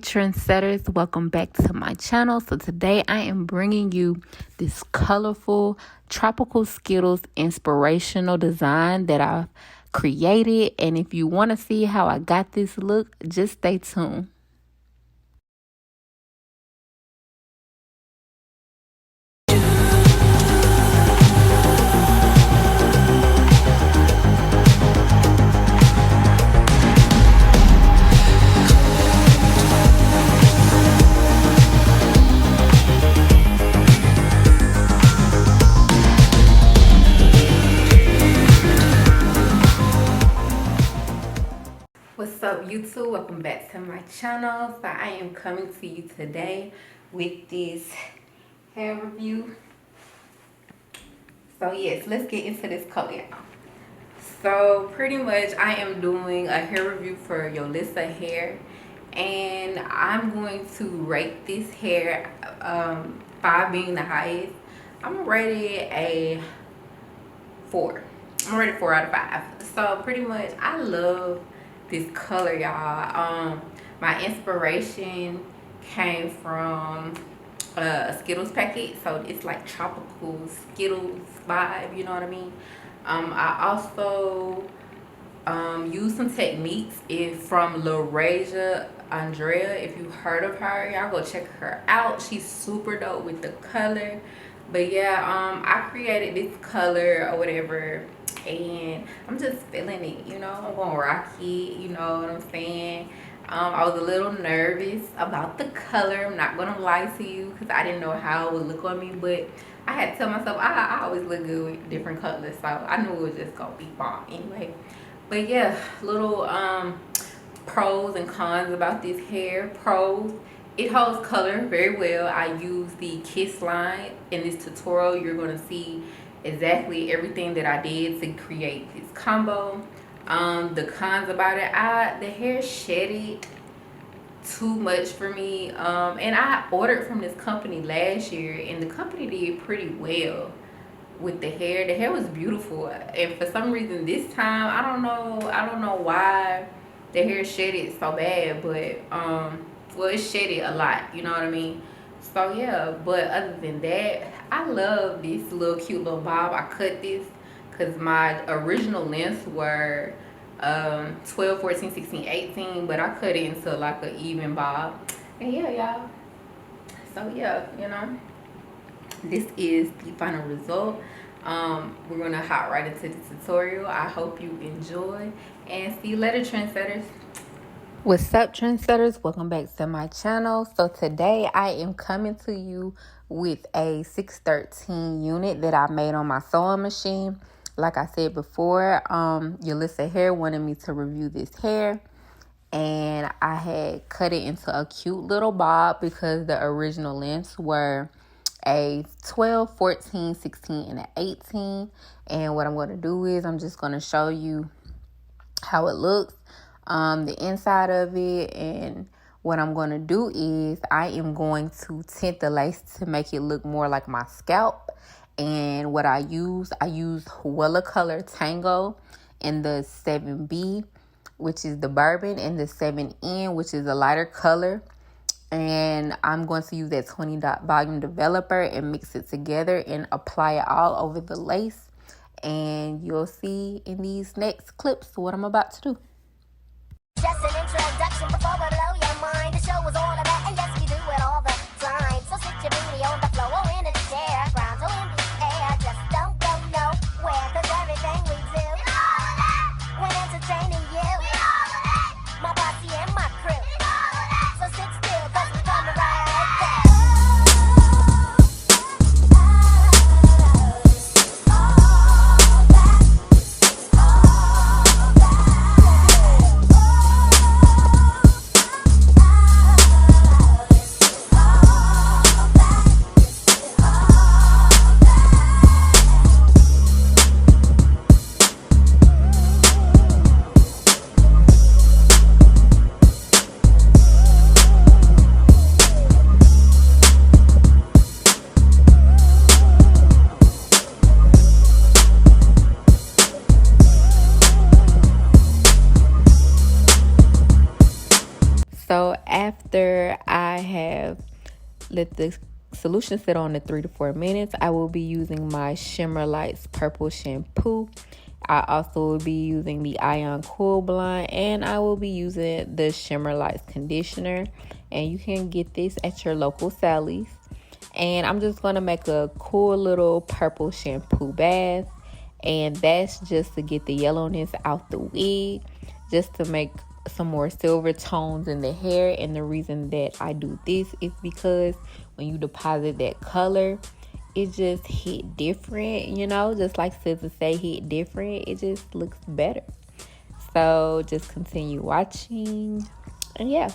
Trendsetters, welcome back to my channel. So today I am bringing you this colorful tropical Skittles inspirational design that I've created, and if you want to see how I got this look, just stay tuned. What's up, YouTube? Welcome back to my channel. So I am coming to you today with this hair review. So yes, let's get into this color, y'all. So pretty much I am doing a hair review for Yolissa hair, and I'm going to rate this hair, 5 being the highest. I'm gonna rate it a 4. I'm gonna rate it 4 out of 5. So pretty much I love this color, y'all. My inspiration came from a Skittles packet, so it's like tropical Skittles vibe, you know what I mean? I also use some techniques from LaRasia Andrea. If you heard of her, y'all go check her out. She's super dope with the color. But yeah, I created this color or whatever, and I'm just feeling it, you know. I'm gonna rock it, you know what I'm saying? I was a little nervous about the color, I'm not gonna lie to you, because I didn't know how it would look on me, but I had to tell myself I always look good with different colors, so I knew it was just gonna be bomb anyway. But yeah, little pros and cons about this hair. Pros: it holds color very well. I use the Kiss line. In this tutorial, you're going to see exactly everything that I did to create this combo. The cons about it: the hair shedded too much for me, and I ordered from this company last year, and the company did pretty well with the hair. The hair was beautiful, and for some reason this time, I don't know why the hair shedded so bad, but well, it shedded a lot, you know what I mean? So yeah, but other than that, I love this little cute little bob. I cut this because my original lengths were 12, 14, 16, 18, but I cut it into like an even bob. And yeah, y'all, so yeah, you know, this is the final result. We're gonna hop right into the tutorial. I hope you enjoy, and see you later, trendsetters. What's up, trendsetters? Welcome back to my channel. So today I am coming to you with a 613 unit that I made on my sewing machine. Like I said before, Yolissa Hair wanted me to review this hair, and I had cut it into a cute little bob because the original lengths were a 12, 14, 16, and an 18. And what I'm going to do is I'm just going to show you how it looks, the inside of it. And what I'm going to do is I am going to tint the lace to make it look more like my scalp. And what I use Wella Color Tango in the 7B, which is the bourbon, and the 7N, which is a lighter color. And I'm going to use that 20 dot volume developer and mix it together and apply it all over the lace. And you'll see in these next clips what I'm about to do. Just an introduction before we blow your mind. The show was all of that, and yes, we do it all the time. So sit your booty on the floor or in a chair, ground or in the air. Just don't go nowhere, 'cause everything we do, when entertaining you, my posse and my crew. So sit still, 'cause we're coming right back. after I have let the solution sit on to 3 to 4 minutes, I will be using my Shimmer Lights Purple Shampoo. I also will be using the Ion Cool Blonde, and I will be using the Shimmer Lights Conditioner. And you can get this at your local Sally's. And I'm just going to make a cool little purple shampoo bath. And that's just to get the yellowness out the wig, just to make some more silver tones in the hair. And the reason that I do this is because when you deposit that color, it just hit different, just like scissors say, hit different. It just looks better. So just continue watching, and yeah.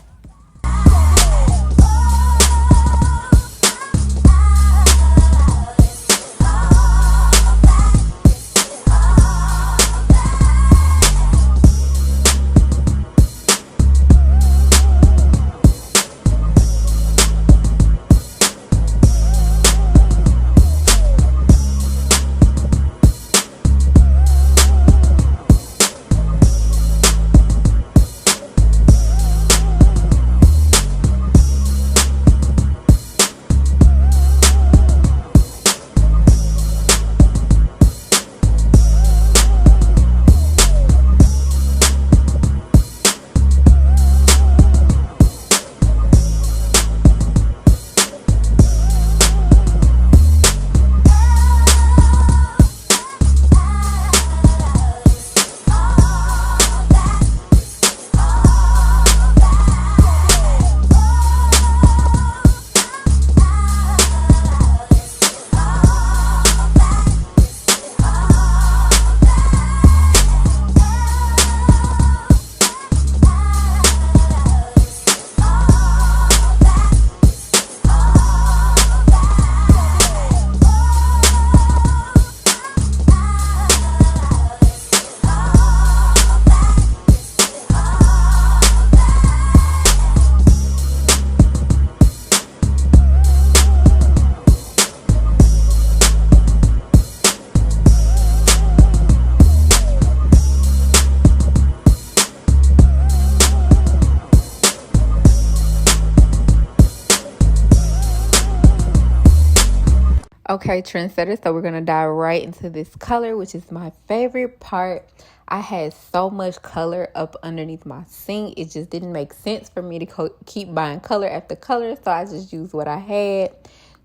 Okay, trendsetters, so we're going to dive right into this color, which is my favorite part. I had so much color up underneath my sink. It just didn't make sense for me to keep buying color after color, so I just used what I had.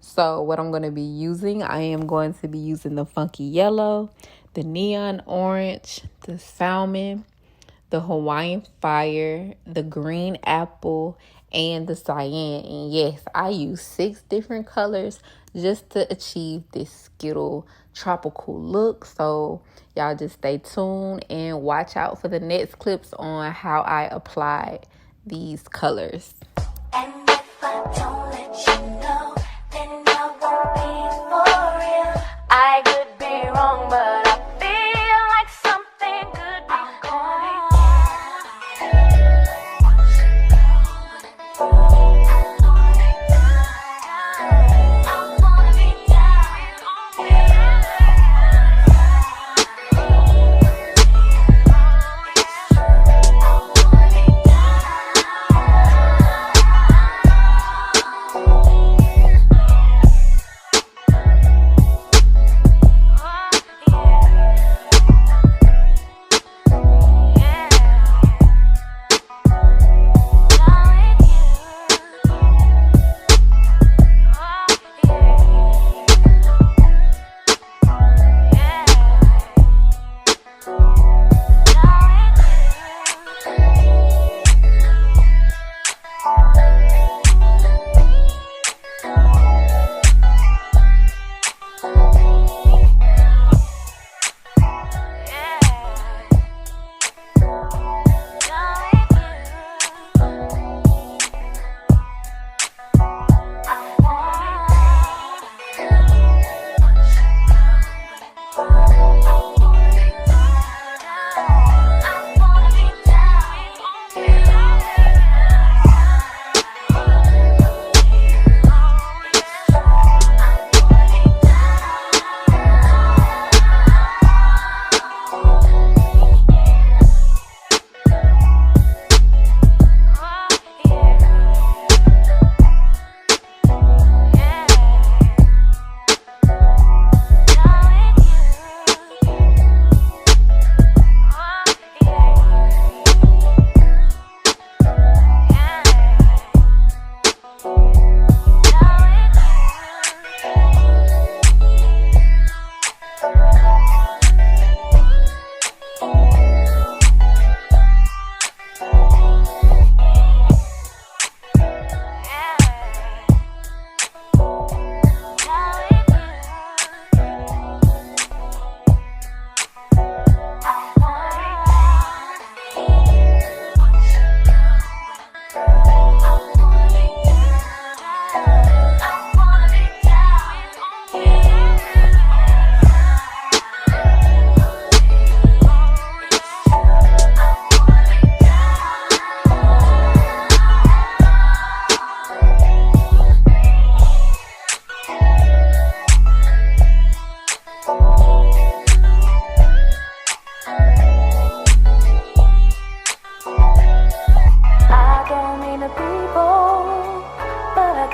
So what I'm going to be using, I am going to be using the funky yellow, the neon orange, the salmon, the Hawaiian fire, the green apple, and the cyan. And yes, I use 6 different colors just to achieve this Skittle tropical look. So y'all just stay tuned and watch out for the next clips on how I applied these colors. And if I don't let you know, then I won't be for real. I could be wrong, but I feel like something could be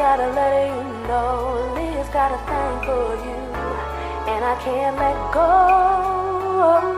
gotta let you know, Leah's got a thing for you, and I can't let go.